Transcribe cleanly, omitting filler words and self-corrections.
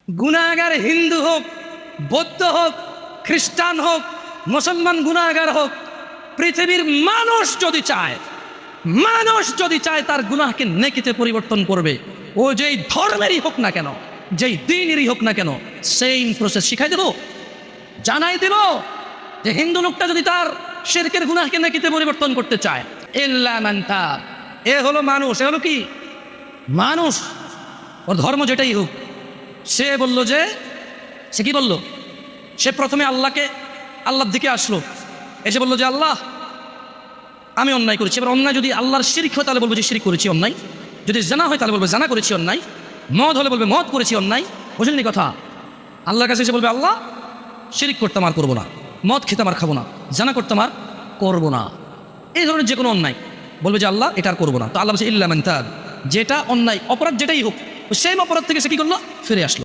গুনাহগার হিন্দু হোক, বৌদ্ধ হোক, খ্রিস্টান হোক, মুসলমান গুনাহগার হোক, পৃথিবীর মানুষ যদি চায় তার গুনাহকে নেকিতে পরিবর্তন করবে। ও যেই ধর্মেরই হোক না কেন, যেই দিনেরই হোক না কেন, সেম প্রসেস শিখাই দেব, জানাই দেব যে হিন্দু লোকটা যদি তার শিরকের গুনাহকে নেকিতে পরিবর্তন করতে চায়, ইল্লা মান তাব, এ হলো মানুষ, এ হলো কি মানুষ, ওর ধর্ম যেটাই হোক। সে বলল যে, সে কি বলল, সে প্রথমে আল্লাহর দিকে আসলো, এসে বলল যে আল্লাহ আমি অন্যায় করেছি। এবার অন্যায় যদি আল্লাহর শিরক হয় তাহলে বলবো যে শিরক করেছি অন্যায়, যদি জানা হয় তাহলে বলবো জানা করেছি অন্যায়, মদ হলে বলবে মদ করেছি অন্যায়। বুঝলেন কথা? আল্লাহর কাছে এসে বলবে আল্লাহ শিরক করতাম আর করবো না, মদ খেতাম আর খাবো না, জানা করতাম আর করবো না, এই ধরনের যে কোনো অন্যায় বলবে যে আল্লাহ এটা আর করবো না। তো আল্লাহ বলছে ইল্লা মান তাব, যেটা অন্যায় অপরাধ যেটাই হোক, সেই অপরাধ থেকে সে কি করলো, ফিরে আসলো।